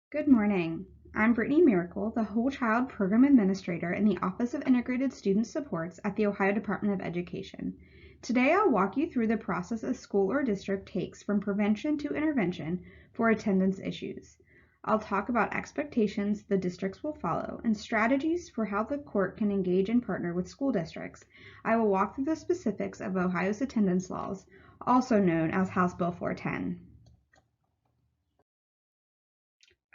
Good morning. I'm Brittany Miracle, the Whole Child Program Administrator in the Office of Integrated Student Supports at the Ohio Department of Education. Today I'll walk you through the process a school or district takes from prevention to intervention for attendance issues. I'll talk about expectations the districts will follow and strategies for how the court can engage and partner with school districts. I will walk through the specifics of Ohio's attendance laws, also known as House Bill 410.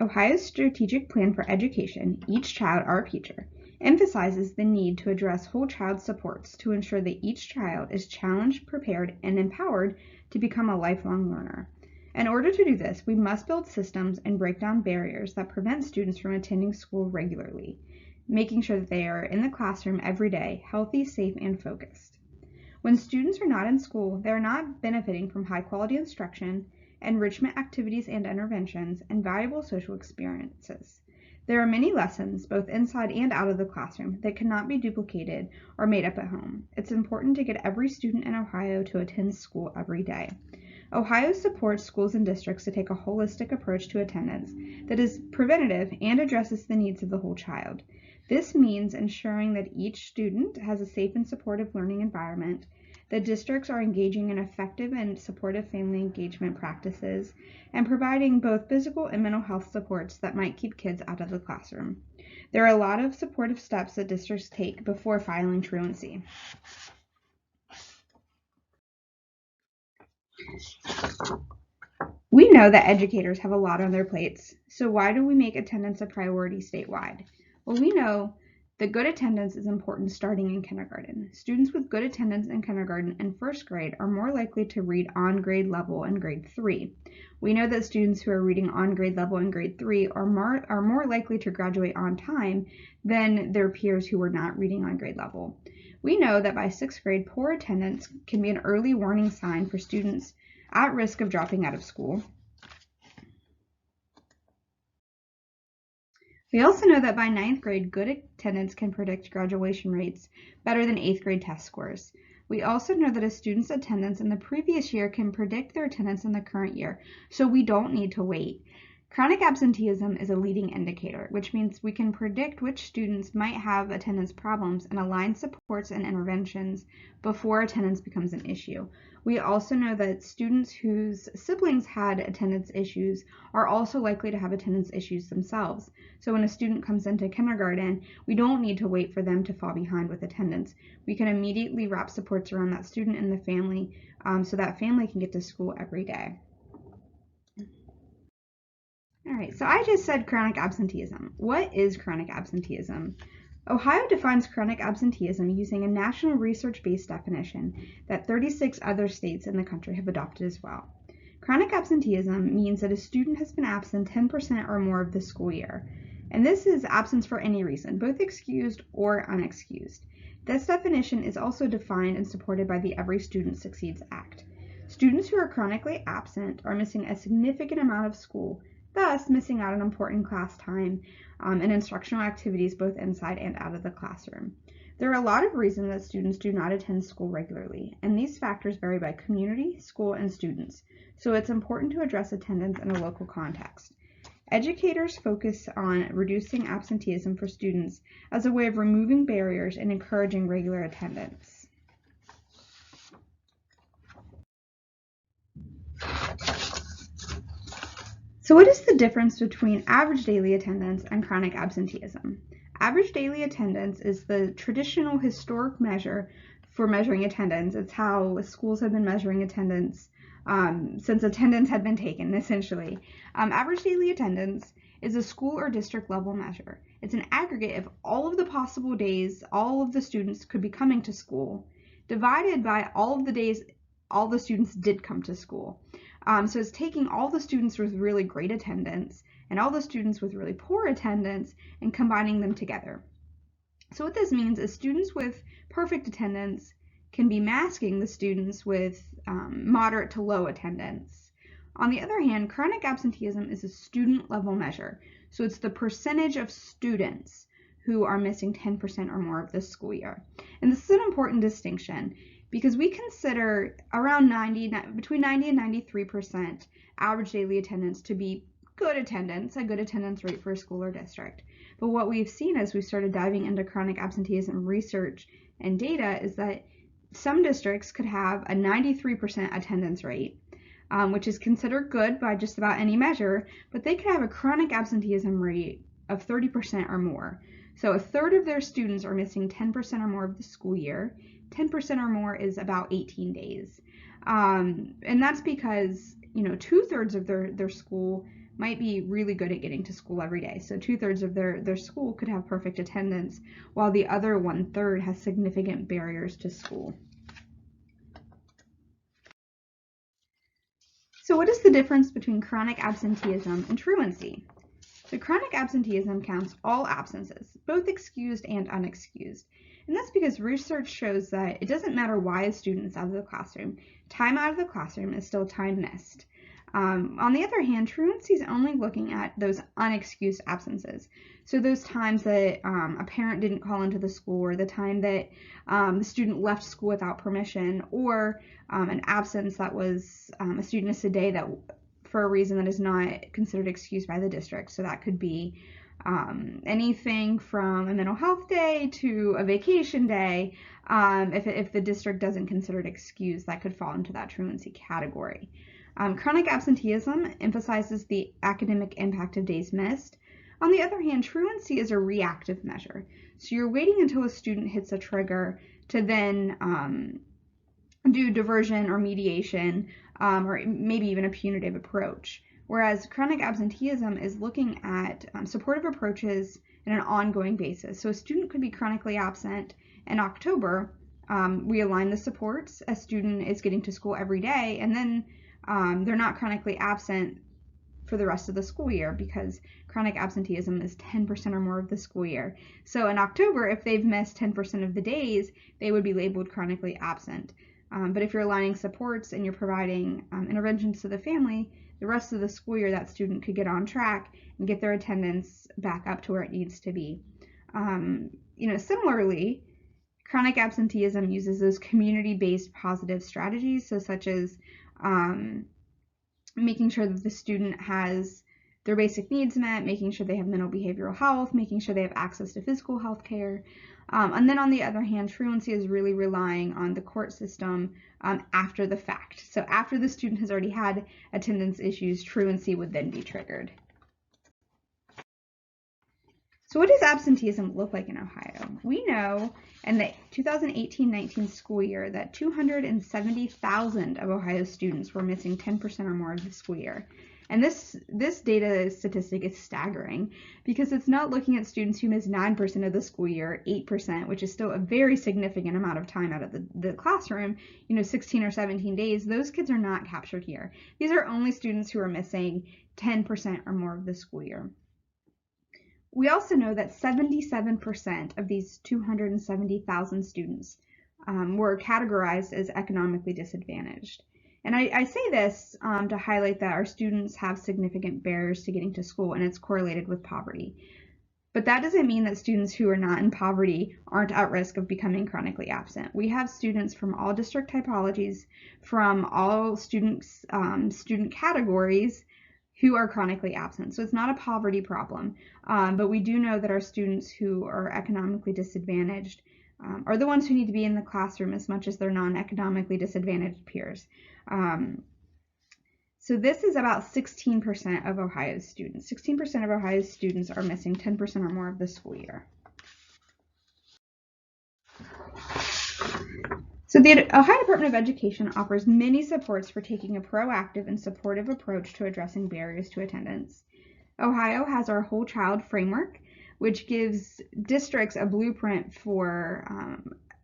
Ohio's Strategic Plan for Education, Each Child Our Future, emphasizes the need to address whole child supports to ensure that each child is challenged, prepared, and empowered to become a lifelong learner. In order to do this, we must build systems and break down barriers that prevent students from attending school regularly, making sure that they are in the classroom every day, healthy, safe, and focused. When students are not in school, they are not benefiting from high-quality instruction, enrichment activities and interventions, and valuable social experiences. There are many lessons, both inside and out of the classroom, that cannot be duplicated or made up at home. It's important to get every student in Ohio to attend school every day. Ohio supports schools and districts to take a holistic approach to attendance that is preventative and addresses the needs of the whole child. This means ensuring that each student has a safe and supportive learning environment. The districts are engaging in effective and supportive family engagement practices and providing both physical and mental health supports that might keep kids out of the classroom. There are a lot of supportive steps that districts take before filing truancy. We know that educators have a lot on their plates, so why do we make attendance a priority statewide? Well, we know that good attendance is important starting in kindergarten. Students with good attendance in kindergarten and first grade are more likely to read on grade level in grade 3. We know that students who are reading on grade level in grade 3 are more likely to graduate on time than their peers who were not reading on grade level. We know that by 6th grade, poor attendance can be an early warning sign for students at risk of dropping out of school. We also know that by 9th grade, good attendance can predict graduation rates better than 8th grade test scores. We also know that a student's attendance in the previous year can predict their attendance in the current year, so we don't need to wait. Chronic absenteeism is a leading indicator, which means we can predict which students might have attendance problems and align supports and interventions before attendance becomes an issue. We also know that students whose siblings had attendance issues are also likely to have attendance issues themselves. So when a student comes into kindergarten, we don't need to wait for them to fall behind with attendance. We can immediately wrap supports around that student and the family so that family can get to school every day. All right, so I just said chronic absenteeism. What is chronic absenteeism? Ohio defines chronic absenteeism using a national research-based definition that 36 other states in the country have adopted as well. Chronic absenteeism means that a student has been absent 10% or more of the school year, and this is absence for any reason, both excused or unexcused. This definition is also defined and supported by the Every Student Succeeds Act. Students who are chronically absent are missing a significant amount of school, thus missing out on important class time and instructional activities both inside and out of the classroom. There are a lot of reasons that students do not attend school regularly, and these factors vary by community, school, and students, so it's important to address attendance in a local context. Educators focus on reducing absenteeism for students as a way of removing barriers and encouraging regular attendance. So what is the difference between average daily attendance and chronic absenteeism? Average daily attendance is the traditional historic measure for measuring attendance. It's how schools have been measuring attendance since attendance had been taken, essentially. Average daily attendance is a school or district level measure. It's an aggregate of all of the possible days all of the students could be coming to school, divided by all of the days all the students did come to school. So it's taking all the students with really great attendance and all the students with really poor attendance and combining them together. So what this means is students with perfect attendance can be masking the students with moderate to low attendance. On the other hand, chronic absenteeism is a student level measure. So it's the percentage of students who are missing 10% or more of this school year. And this is an important distinction because we consider around between 90 and 93% average daily attendance to be good attendance, a good attendance rate for a school or district. But what we've seen as we've started diving into chronic absenteeism research and data is that some districts could have a 93% attendance rate, which is considered good by just about any measure, but they could have a chronic absenteeism rate of 30% or more. So a third of their students are missing 10% or more of the school year. 10% or more is about 18 days. And that's because, 2/3 of their school might be really good at getting to school every day. So 2/3 of their school could have perfect attendance, while the other 1/3 has significant barriers to school. So what is the difference between chronic absenteeism and truancy? So chronic absenteeism counts all absences, both excused and unexcused. And that's because research shows that it doesn't matter why a student is out of the classroom. Time out of the classroom is still time missed. On the other hand, truancy is only looking at those unexcused absences. So those times that a parent didn't call into the school, or the time that the student left school without permission, or an absence that was a student missed a day that for a reason that is not considered excused by the district. So that could be anything from a mental health day to a vacation day. If the district doesn't consider it excused, that could fall into that truancy category. Chronic absenteeism emphasizes the academic impact of days missed. On the other hand, truancy is a reactive measure. So you're waiting until a student hits a trigger to then do diversion or mediation, or maybe even a punitive approach. Whereas chronic absenteeism is looking at supportive approaches on an ongoing basis. So a student could be chronically absent in October. We align the supports. A student is getting to school every day, and then they're not chronically absent for the rest of the school year, because chronic absenteeism is 10% or more of the school year. So in October, if they've missed 10% of the days, they would be labeled chronically absent. But if you're aligning supports and you're providing interventions to the family, the rest of the school year, that student could get on track and get their attendance back up to where it needs to be. Similarly, chronic absenteeism uses those community-based positive strategies, so such as making sure that the student has their basic needs met, making sure they have mental behavioral health, making sure they have access to physical health care. And then on the other hand, truancy is really relying on the court system after the fact. So after the student has already had attendance issues, truancy would then be triggered. So what does absenteeism look like in Ohio? We know in the 2018-19 school year that 270,000 of Ohio's students were missing 10% or more of the school year. And this data statistic is staggering, because it's not looking at students who miss 9% of the school year, 8%, which is still a very significant amount of time out of the classroom, 16 or 17 days. Those kids are not captured here. These are only students who are missing 10% or more of the school year. We also know that 77% of these 270,000 students were categorized as economically disadvantaged. And I say this to highlight that our students have significant barriers to getting to school, and it's correlated with poverty. But that doesn't mean that students who are not in poverty aren't at risk of becoming chronically absent. We have students from all district typologies, from all student categories, who are chronically absent. So it's not a poverty problem, but we do know that our students who are economically disadvantaged are the ones who need to be in the classroom as much as their non-economically disadvantaged peers. So this is about 16% of Ohio's students. 16% of Ohio's students are missing 10% or more of the school year. So the Ohio Department of Education offers many supports for taking a proactive and supportive approach to addressing barriers to attendance. Ohio has our Whole Child Framework, which gives districts a blueprint for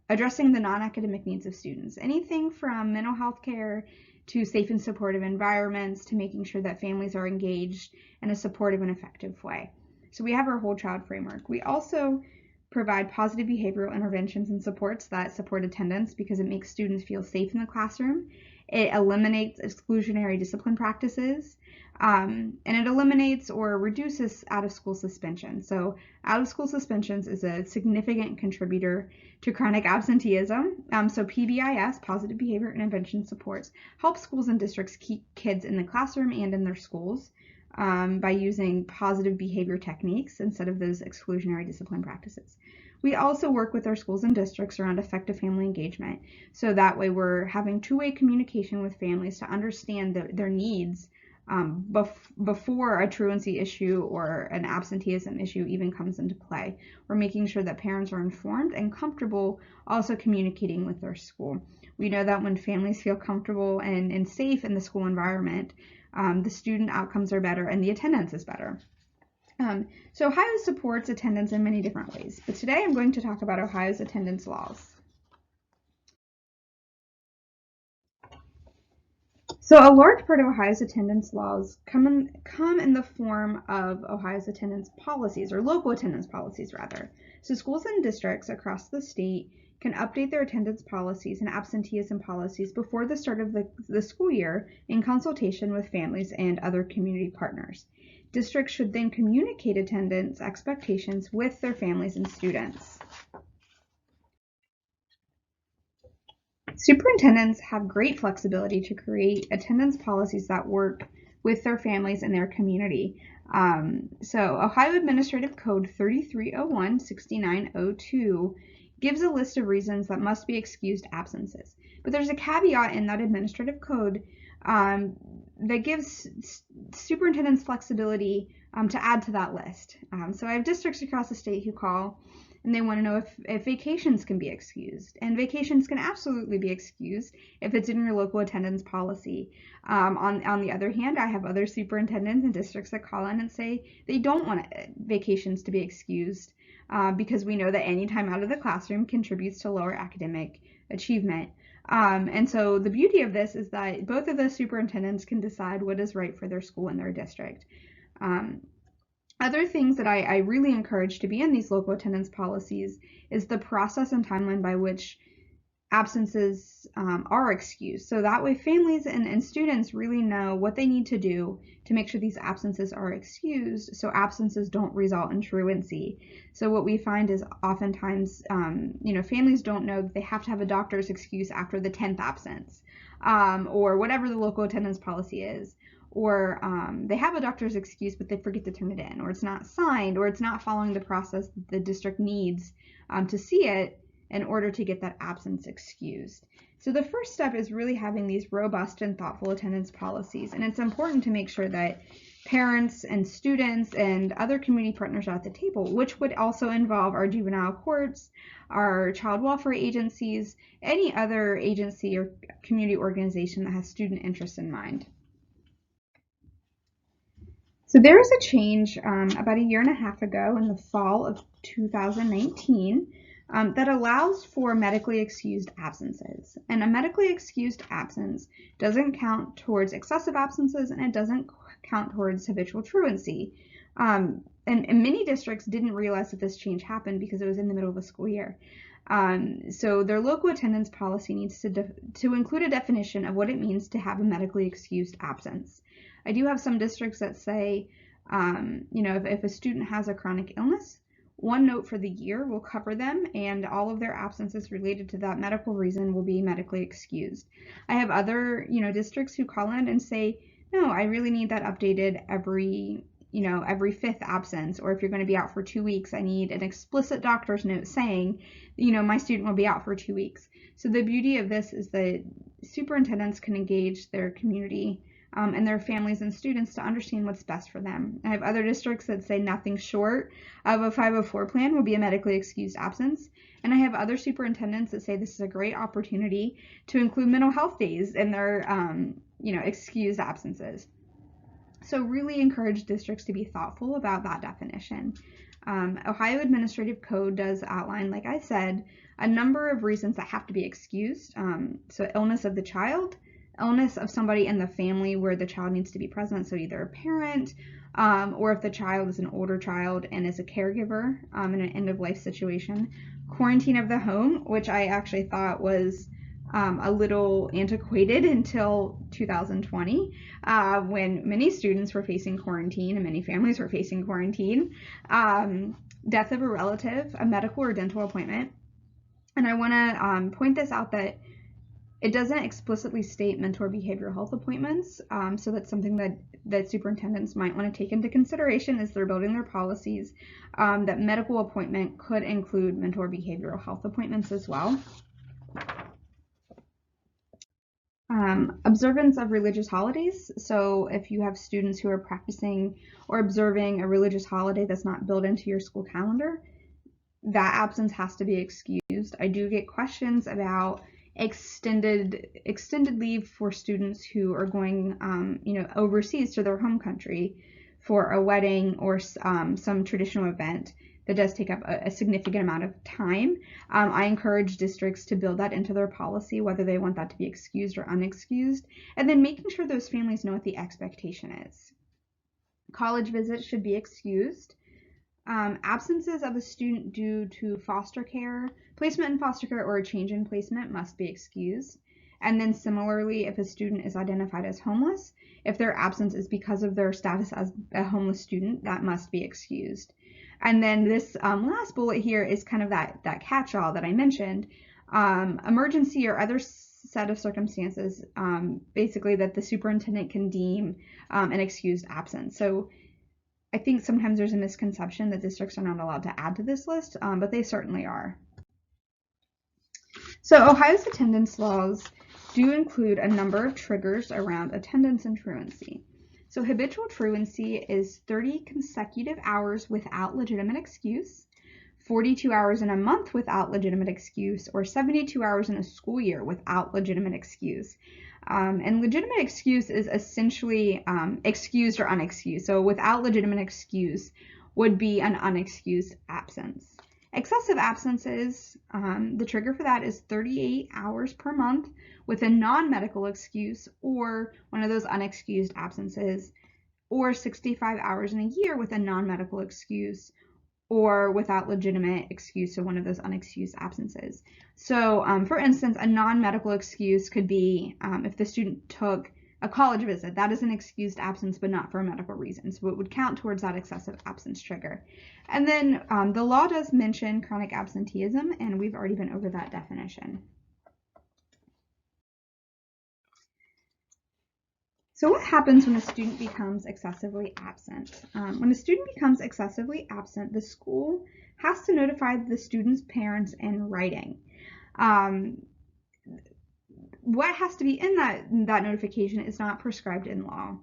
addressing the non-academic needs of students. Anything from mental health care to safe and supportive environments to making sure that families are engaged in a supportive and effective way. So we have our Whole Child Framework. We also provide positive behavioral interventions and supports that support attendance, because it makes students feel safe in the classroom. It eliminates exclusionary discipline practices, and it eliminates or reduces out-of-school suspension. So out-of-school suspensions is a significant contributor to chronic absenteeism. So PBIS, positive behavior intervention supports, help schools and districts keep kids in the classroom and in their schools. by using positive behavior techniques instead of those exclusionary discipline practices. We also work with our schools and districts around effective family engagement. So that way we're having two-way communication with families to understand their needs before a truancy issue or an absenteeism issue even comes into play. We're making sure that parents are informed and comfortable also communicating with their school. We know that when families feel comfortable and safe in the school environment, the student outcomes are better and the attendance is better. So Ohio supports attendance in many different ways, but today I'm going to talk about Ohio's attendance laws. So a large part of Ohio's attendance laws come in the form of Ohio's attendance policies, or local attendance policies rather. So schools and districts across the state can update their attendance policies and absenteeism policies before the start of the school year in consultation with families and other community partners. Districts should then communicate attendance expectations with their families and students. Superintendents have great flexibility to create attendance policies that work with their families and their community. So Ohio Administrative Code 3301-6902 gives a list of reasons that must be excused absences. But there's a caveat in that administrative code that gives superintendents flexibility to add to that list. So I have districts across the state who call and they want to know if vacations can be excused. And vacations can absolutely be excused if it's in your local attendance policy. On the other hand, I have other superintendents and districts that call in and say they don't want vacations to be excused because we know that any time out of the classroom contributes to lower academic achievement. And so the beauty of this is that both of those superintendents can decide what is right for their school and their district. Other things that I really encourage to be in these local attendance policies is the process and timeline by which absences are excused. So that way families and students really know what they need to do to make sure these absences are excused so absences don't result in truancy. So what we find is oftentimes, families don't know that they have to have a doctor's excuse after the 10th absence or whatever the local attendance policy is. Or they have a doctor's excuse, but they forget to turn it in, or it's not signed, or it's not following the process that the district needs to see it in order to get that absence excused. So the first step is really having these robust and thoughtful attendance policies, and it's important to make sure that parents and students and other community partners are at the table, which would also involve our juvenile courts, our child welfare agencies, any other agency or community organization that has student interests in mind. So there was a change about a year and a half ago in the fall of 2019 that allows for medically excused absences. And a medically excused absence doesn't count towards excessive absences and it doesn't count towards habitual truancy. And many districts didn't realize that this change happened because it was in the middle of the school year. So their local attendance policy needs to include a definition of what it means to have a medically excused absence. I do have some districts that say, if a student has a chronic illness, one note for the year will cover them and all of their absences related to that medical reason will be medically excused. I have other, districts who call in and say, no, I really need that updated every 5th absence, or if you're going to be out for 2 weeks, I need an explicit doctor's note saying, my student will be out for 2 weeks. So the beauty of this is that superintendents can engage their community and their families and students to understand what's best for them. I have other districts that say nothing short of a 504 plan will be a medically excused absence. And I have other superintendents that say this is a great opportunity to include mental health days in their, excused absences. So really encourage districts to be thoughtful about that definition. Ohio Administrative Code does outline, like I said, a number of reasons that have to be excused. So illness of the child, illness of somebody in the family where the child needs to be present, so either a parent or if the child is an older child and is a caregiver in an end-of-life situation. Quarantine of the home, which I actually thought was a little antiquated until 2020 when many students were facing quarantine and many families were facing quarantine. Death of a relative, a medical or dental appointment. And I want to point this out that It doesn't explicitly state mental or behavioral health appointments, so that's something that superintendents might want to take into consideration as they're building their policies, that medical appointment could include mental or behavioral health appointments as well. Observance of religious holidays. So if you have students who are practicing or observing a religious holiday that's not built into your school calendar, that absence has to be excused. I do get questions about extended leave for students who are going, overseas to their home country for a wedding or some traditional event that does take up a significant amount of time. I encourage districts to build that into their policy, whether they want that to be excused or unexcused, and then making sure those families know what the expectation is. College visits should be excused. Absences of a student due to foster care, placement in foster care, or a change in placement must be excused. And then similarly, if a student is identified as homeless, if their absence is because of their status as a homeless student, that must be excused. And then this last bullet here is kind of that catch-all that I mentioned, emergency or other set of circumstances, basically that the superintendent can deem an excused absence. So I think sometimes there's a misconception that districts are not allowed to add to this list, but they certainly are. So Ohio's attendance laws do include a number of triggers around attendance and truancy. So habitual truancy is 30 consecutive hours without legitimate excuse, 42 hours in a month without legitimate excuse, or 72 hours in a school year without legitimate excuse. And legitimate excuse is essentially excused or unexcused. So without legitimate excuse would be an unexcused absence. Excessive absences, the trigger for that is 38 hours per month with a non-medical excuse or one of those unexcused absences, or 65 hours in a year with a non-medical excuse or without legitimate excuse, so one of those unexcused absences. So for instance, a non-medical excuse could be if the student took a college visit. That is an excused absence, but not for a medical reason. So it would count towards that excessive absence trigger. And then the law does mention chronic absenteeism, and we've already been over that definition. So what happens when a student becomes excessively absent? When a student becomes excessively absent, the school has to notify the student's parents in writing. What has to be in that notification is not prescribed in law.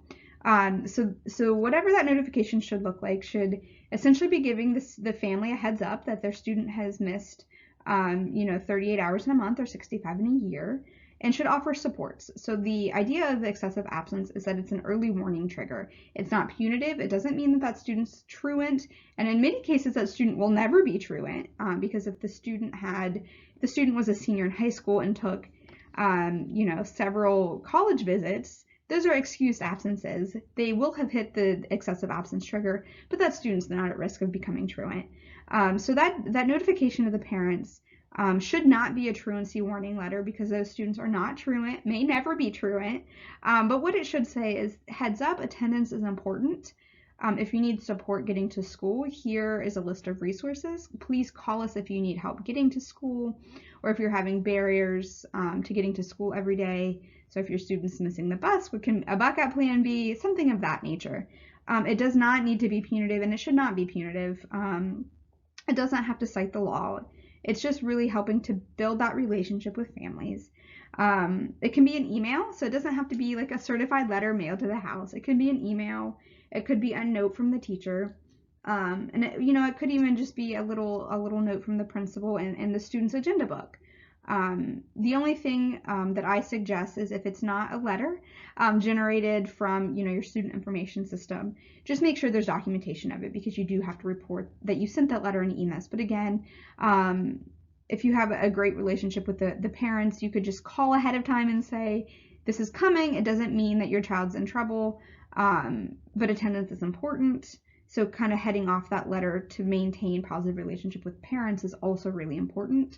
So whatever that notification should look like should essentially be giving the family a heads up that their student has missed 38 hours in a month or 65 in a year, and should offer supports. So the idea of excessive absence is that it's an early warning trigger. It's not punitive. It doesn't mean that student's truant, and in many cases that student will never be truant, because if the student was a senior in high school and took several college visits, those are excused absences. They will have hit the excessive absence trigger, but that student's not at risk of becoming truant. So that notification to the parents should not be a truancy warning letter, because those students are not truant, may never be truant. But what it should say is, heads up, attendance is important. If you need support getting to school, here is a list of resources. Please call us if you need help getting to school, or if you're having barriers to getting to school every day. So if your student's missing the bus, what can a backup plan be? Something of that nature. It does not need to be punitive, and it should not be punitive. It does not have to cite the law. It's just really helping to build that relationship with families. It can be an email, so it doesn't have to be like a certified letter mailed to the house. It could be an email. It could be a note from the teacher. And it could even just be a little note from the principal in the student's agenda book. The only thing that I suggest is, if it's not a letter generated from your student information system, just make sure there's documentation of it, because you do have to report that you sent that letter in EMIS. But again, if you have a great relationship with the parents, you could just call ahead of time and say, this is coming. It doesn't mean that your child's in trouble, but attendance is important. So kind of heading off that letter to maintain positive relationship with parents is also really important.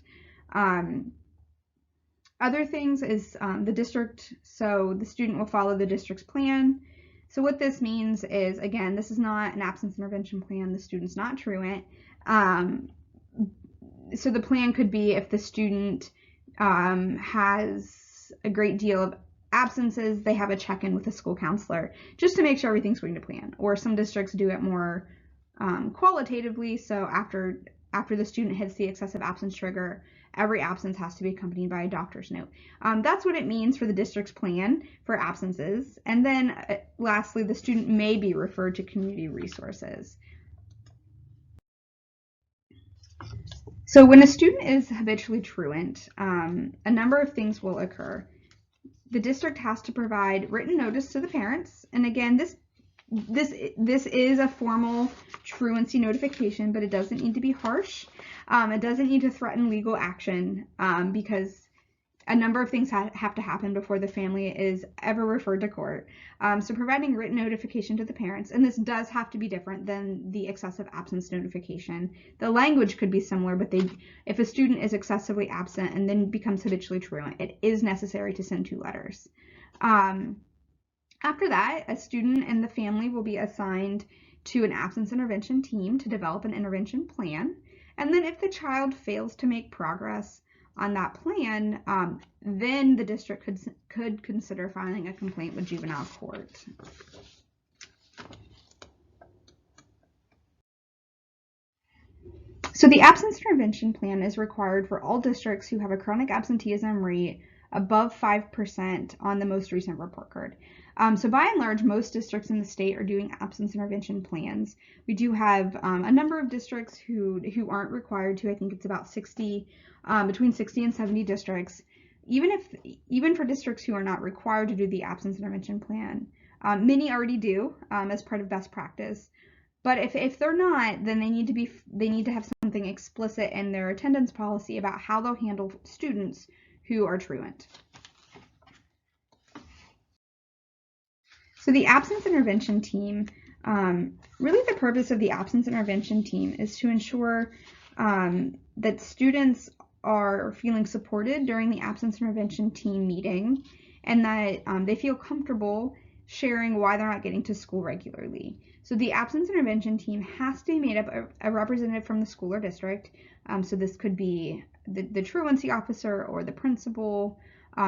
Other things is the district, so the student will follow the district's plan. So what this means is, again, this is not an absence intervention plan. The student's not truant. So the plan could be, if the student has there's a great deal of absences, they have a check-in with the school counselor just to make sure everything's going to plan. Or some districts do it more qualitatively, so after the student hits the excessive absence trigger, every absence has to be accompanied by a doctor's note. That's what it means for the district's plan for absences. And then lastly, the student may be referred to community resources. So when a student is habitually truant, a number of things will occur. The district has to provide written notice to the parents. And again, this is a formal truancy notification, but it doesn't need to be harsh. It doesn't need to threaten legal action because a number of things have to happen before the family is ever referred to court. So providing written notification to the parents, and this does have to be different than the excessive absence notification. The language could be similar, but if a student is excessively absent and then becomes habitually truant, it is necessary to send 2 letters. After that, a student and the family will be assigned to an absence intervention team to develop an intervention plan. And then if the child fails to make progress on that plan, then the district could consider filing a complaint with juvenile court. So the absence intervention plan is required for all districts who have a chronic absenteeism rate above 5% on the most recent report card. So by and large, most districts in the state are doing absence intervention plans. We do have a number of districts who aren't required to. I think it's about 60, between 60 and 70 districts. Even for districts who are not required to do the absence intervention plan, many already do as part of best practice. But if they're not, then they need to have something explicit in their attendance policy about how they'll handle students who are truant. So the absence intervention team, really the purpose of the absence intervention team is to ensure that students are feeling supported during the absence intervention team meeting, and that they feel comfortable sharing why they're not getting to school regularly. So the absence intervention team has to be made up of a representative from the school or district. So this could be the truancy officer or the principal.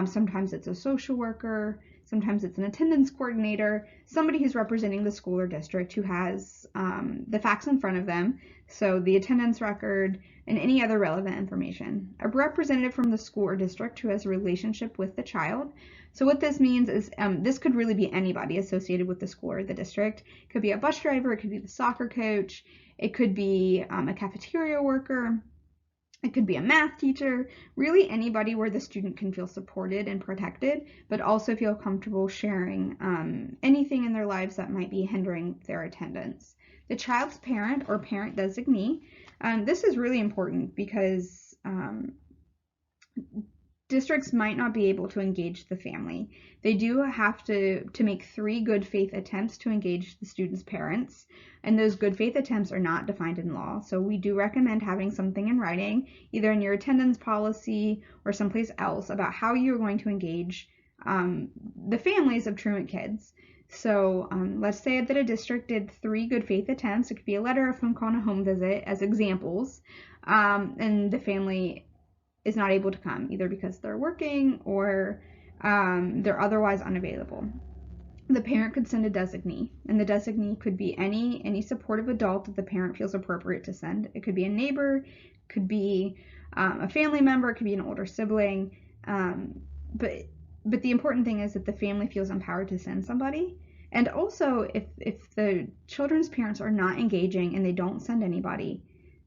Sometimes it's a social worker. Sometimes it's an attendance coordinator, somebody who's representing the school or district who has the facts in front of them, so the attendance record and any other relevant information. A representative from the school or district who has a relationship with the child. So what this means is this could really be anybody associated with the school or the district. It could be a bus driver, it could be the soccer coach, it could be a cafeteria worker, it could be a math teacher, really anybody where the student can feel supported and protected, but also feel comfortable sharing anything in their lives that might be hindering their attendance. The child's parent or parent designee, this is really important because districts might not be able to engage the family. They do have to make 3 good faith attempts to engage the student's parents, and those good faith attempts are not defined in law. So we do recommend having something in writing, either in your attendance policy or someplace else, about how you're going to engage the families of truant kids. So let's say that a district did 3 good faith attempts. It could be a letter, a phone call, and a home visit as examples, and the family is not able to come, either because they're working or they're otherwise unavailable. The parent could send a designee, and the designee could be any supportive adult that the parent feels appropriate to send. It could be a neighbor, could be a family member, it could be an older sibling, but the important thing is that the family feels empowered to send somebody. And also, if the children's parents are not engaging and they don't send anybody,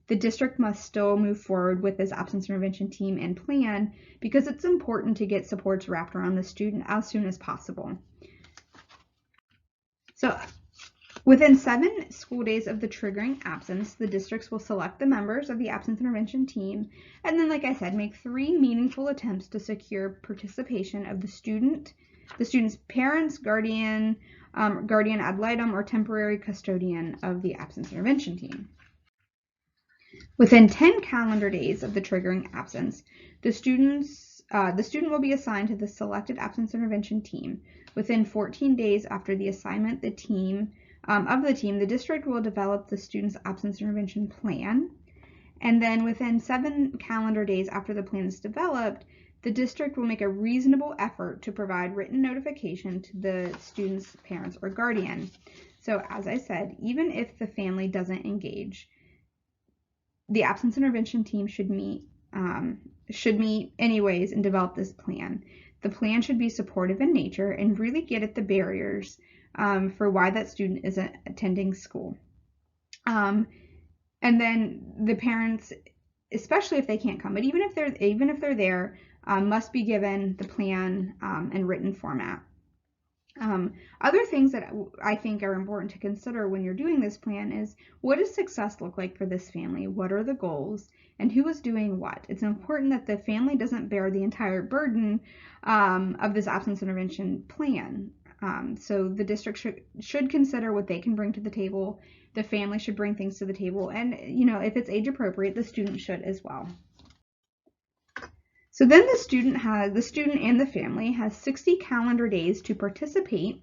the district must still move forward with this absence intervention team and plan, because it's important to get supports wrapped around the student as soon as possible. So within 7 school days of the triggering absence, the districts will select the members of the absence intervention team, and then, like I said, make 3 meaningful attempts to secure participation of the student's parents, guardian ad litem, or temporary custodian of the absence intervention team. Within 10 calendar days of the triggering absence, the student will be assigned to the selected absence intervention team. Within 14 days after the assignment, the district will develop the student's absence intervention plan. And then within 7 calendar days after the plan is developed, the district will make a reasonable effort to provide written notification to the student's parents or guardian. So as I said, even if the family doesn't engage, the absence intervention team should meet anyways and develop this plan. The plan should be supportive in nature and really get at the barriers for why that student isn't attending school. And then the parents, especially if they can't come, but even if they're there, must be given the plan in written format. Other things that I think are important to consider when you're doing this plan is, what does success look like for this family? What are the goals? And who is doing what? It's important that the family doesn't bear the entire burden of this absence intervention plan. So the district should consider what they can bring to the table. The family should bring things to the table. And, if it's age appropriate, the student should as well. So then the student and the family has 60 calendar days to participate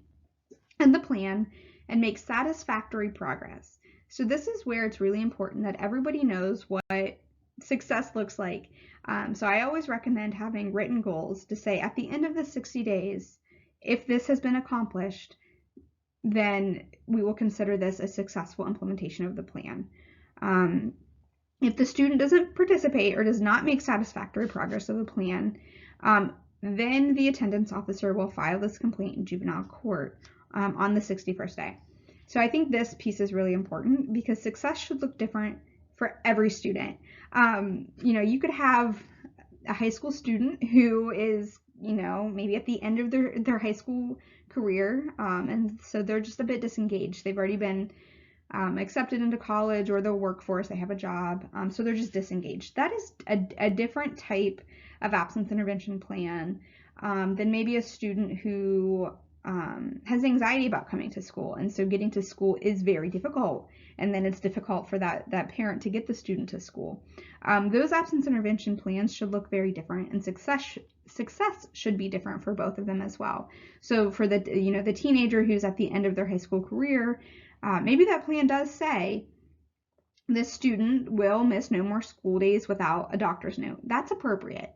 in the plan and make satisfactory progress. So this is where it's really important that everybody knows what success looks like. So I always recommend having written goals to say at the end of the 60 days, if this has been accomplished, then we will consider this a successful implementation of the plan. If the student doesn't participate or does not make satisfactory progress of the plan, then the attendance officer will file this complaint in juvenile court on the 61st day. So I think this piece is really important because success should look different for every student. You could have a high school student who is, maybe at the end of their high school career, and so they're just a bit disengaged. They've already been accepted into college or the workforce, they have a job, so they're just disengaged. That is a different type of absence intervention plan than maybe a student who has anxiety about coming to school, and so getting to school is very difficult, and then it's difficult for that parent to get the student to school. Those absence intervention plans should look very different, and success should be different for both of them as well. So for the teenager who's at the end of their high school career, maybe that plan does say this student will miss no more school days without a doctor's note. That's appropriate.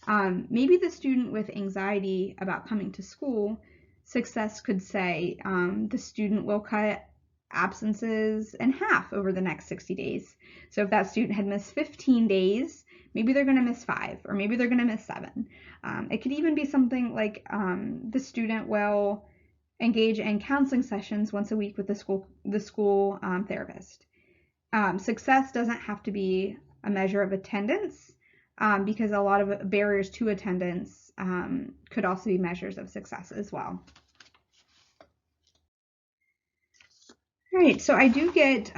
Maybe the student with anxiety about coming to school, success could say the student will cut absences in half over the next 60 days. So if that student had missed 15 days, maybe they're going to miss 5, or maybe they're going to miss 7. It could even be something like the student will engage in counseling sessions once a week with the school therapist. Success doesn't have to be a measure of attendance because a lot of barriers to attendance could also be measures of success as well. All right, so I do get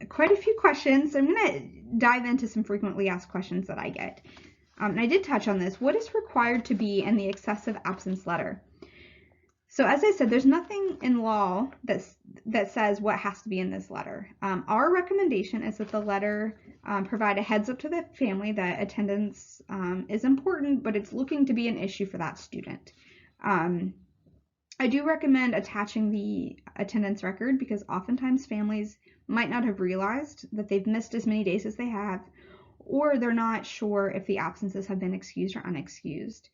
quite a few questions. I'm going to dive into some frequently asked questions that I get. And I did touch on this. What is required to be in the excessive absence letter? So as I said, there's nothing in law that says what has to be in this letter. Our recommendation is that the letter provide a heads up to the family that attendance is important, but it's looking to be an issue for that student. I do recommend attaching the attendance record because oftentimes families might not have realized that they've missed as many days as they have, or they're not sure if the absences have been excused or unexcused.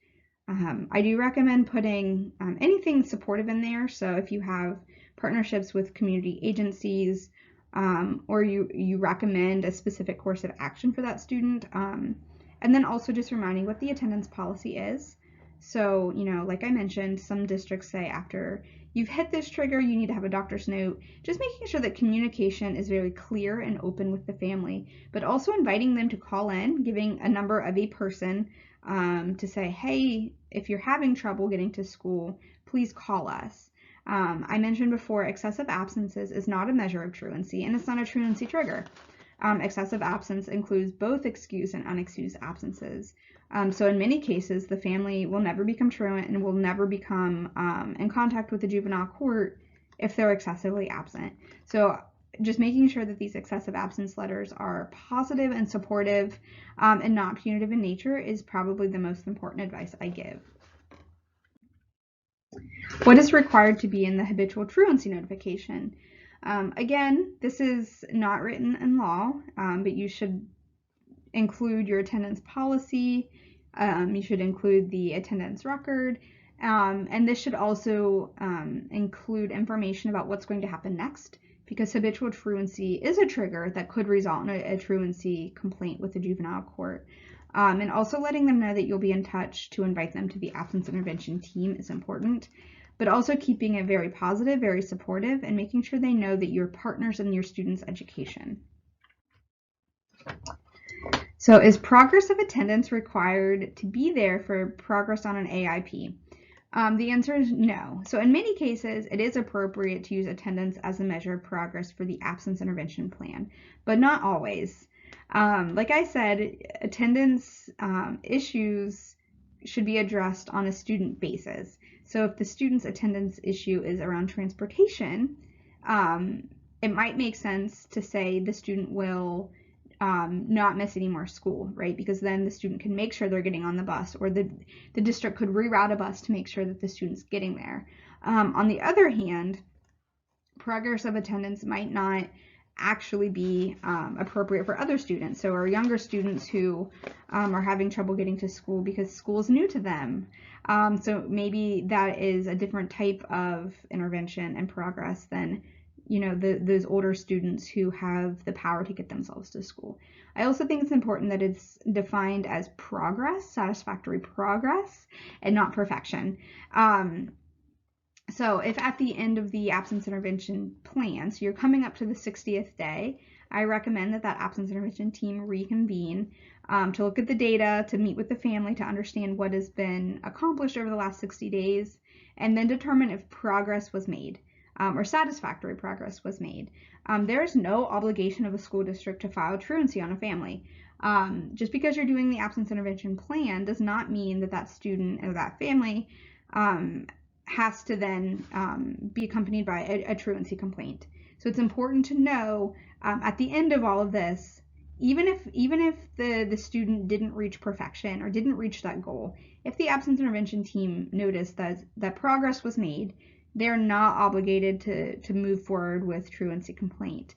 I do recommend putting anything supportive in there. So if you have partnerships with community agencies, or you recommend a specific course of action for that student, and then also just reminding what the attendance policy is. So, like I mentioned, some districts say after you've hit this trigger, you need to have a doctor's note. Just making sure that communication is very clear and open with the family, but also inviting them to call in, giving a number of a person to say, hey, if you're having trouble getting to school, please call us. I mentioned before, excessive absences is not a measure of truancy, and it's not a truancy trigger. Excessive absence includes both excused and unexcused absences. So in many cases, the family will never become truant and will never become in contact with the juvenile court if they're excessively absent. So just making sure that these excessive absence letters are positive and supportive and not punitive in nature is probably the most important advice I give. What is required to be in the habitual truancy notification? Again, this is not written in law, but you should include your attendance policy, You should include the attendance record. And this should also include information about what's going to happen next, because habitual truancy is a trigger that could result in a truancy complaint with the juvenile court. And also letting them know that you'll be in touch to invite them to the absence intervention team is important, but also keeping it very positive, very supportive, and making sure they know that you're partners in your students' education. So is progress of attendance required to be there for progress on an AIP? The answer is no. So in many cases, it is appropriate to use attendance as a measure of progress for the absence intervention plan, but not always. Like I said, attendance issues should be addressed on a student basis. So if the student's attendance issue is around transportation, it might make sense to say the student will not miss any more school, right? Because then the student can make sure they're getting on the bus, or the district could reroute a bus to make sure that the student's getting there. On the other hand, progress of attendance might not actually be appropriate for other students. So our younger students who are having trouble getting to school because school is new to them. So maybe that is a different type of intervention and progress than those older students who have the power to get themselves to school. I also think it's important that it's defined as progress, satisfactory progress, and not perfection. So if at the end of the absence intervention plan, so you're coming up to the 60th day, I recommend that absence intervention team reconvene to look at the data, to meet with the family, to understand what has been accomplished over the last 60 days, and then determine if progress was made. Or satisfactory progress was made. There is no obligation of a school district to file truancy on a family. Just because you're doing the absence intervention plan does not mean that student or that family has to then be accompanied by a truancy complaint. So it's important to know at the end of all of this, even if the student didn't reach perfection or didn't reach that goal, if the absence intervention team noticed that progress was made, they're not obligated to move forward with truancy complaint.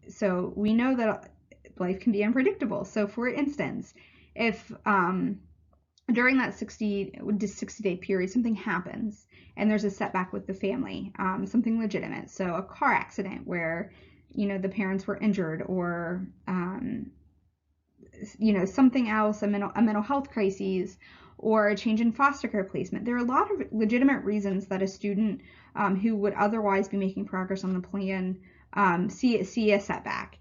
So we know that life can be unpredictable. So for instance, if during that 60-day period something happens and there's a setback with the family, something legitimate, so a car accident where the parents were injured, or something else, a mental health crisis, or a change in foster care placement. There are a lot of legitimate reasons that a student who would otherwise be making progress on the plan see a setback.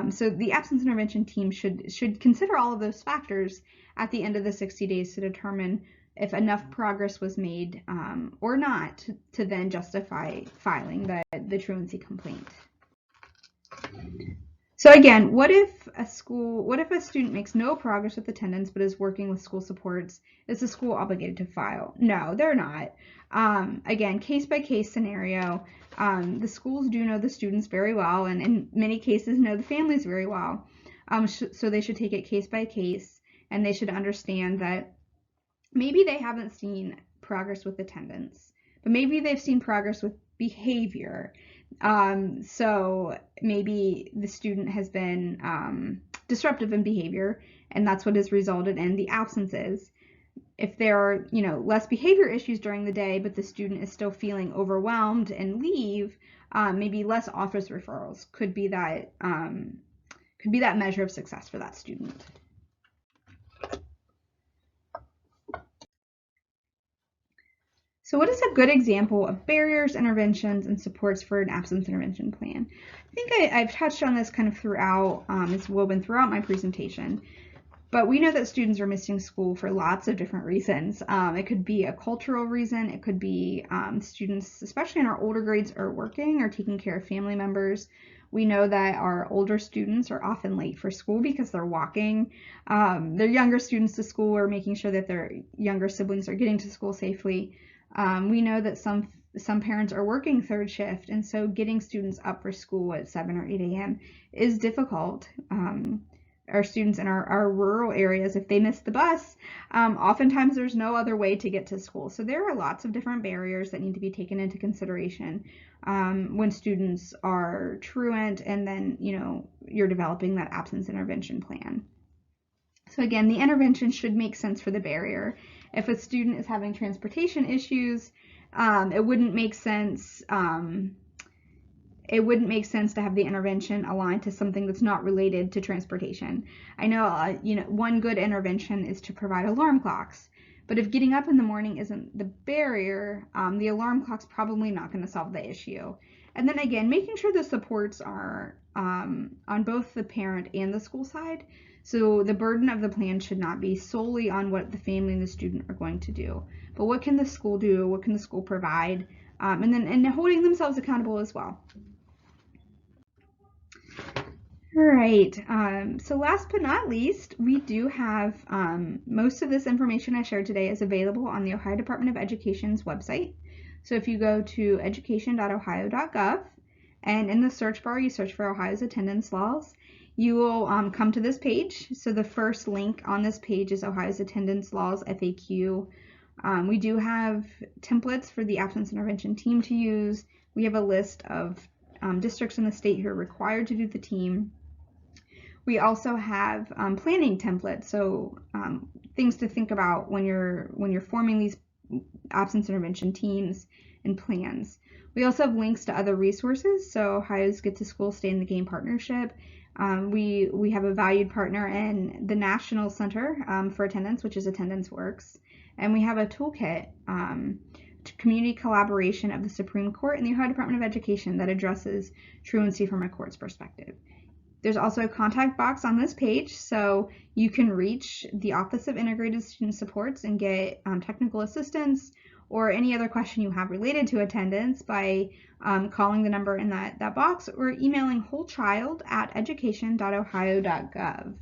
So the absence intervention team should consider all of those factors at the end of the 60 days to determine if enough progress was made or not to then justify filing the truancy complaint. So again, what if a student makes no progress with attendance but is working with school supports? Is the school obligated to file? No, they're not. Again, case-by-case scenario. The schools do know the students very well, and in many cases know the families very well. So they should take it case by case, and they should understand that maybe they haven't seen progress with attendance, but maybe they've seen progress with behavior. So maybe the student has been disruptive in behavior, and that's what has resulted in the absences. If there are, less behavior issues during the day, but the student is still feeling overwhelmed and leave, maybe less office referrals could be that measure of success for that student. So what is a good example of barriers, interventions, and supports for an absence intervention plan? I think I've touched on this kind of throughout, it's woven throughout my presentation, but we know that students are missing school for lots of different reasons. It could be a cultural reason, it could be students, especially in our older grades, are working or taking care of family members. We know that our older students are often late for school because they're walking their younger students to school, or making sure that their younger siblings are getting to school safely. We know that some parents are working third shift, and so getting students up for school at 7 or 8 a.m. is difficult. Our students in our rural areas, if they miss the bus, oftentimes there's no other way to get to school. So there are lots of different barriers that need to be taken into consideration when students are truant, and then you're developing that absence intervention plan. So again, the intervention should make sense for the barrier. If a student is having transportation issues, it wouldn't make sense. It wouldn't make sense to have the intervention aligned to something that's not related to transportation. I know, one good intervention is to provide alarm clocks, but if getting up in the morning isn't the barrier, the alarm clock's probably not going to solve the issue. And then again, making sure the supports are on both the parent and the school side. So the burden of the plan should not be solely on what the family and the student are going to do, but what can the school do? What can the school provide? And holding themselves accountable as well. All right, so last but not least, we do have most of this information I shared today is available on the Ohio Department of Education's website. So if you go to education.ohio.gov and in the search bar you search for Ohio's attendance laws, you will come to this page. So the first link on this page is Ohio's attendance laws FAQ. We do have templates for the absence intervention team to use. We have a list of districts in the state who are required to do the team. We also have planning templates, so things to think about when you're forming these absence intervention teams and plans. We also have links to other resources. So Ohio's Get to School Stay in the Game partnership. We have a valued partner in the National Center for Attendance, which is Attendance Works, and we have a toolkit to community collaboration of the Supreme Court and the Ohio Department of Education that addresses truancy from a court's perspective. There's also a contact box on this page, so you can reach the Office of Integrated Student Supports and get technical assistance or any other question you have related to attendance by calling the number in that box or emailing wholechild@education.ohio.gov.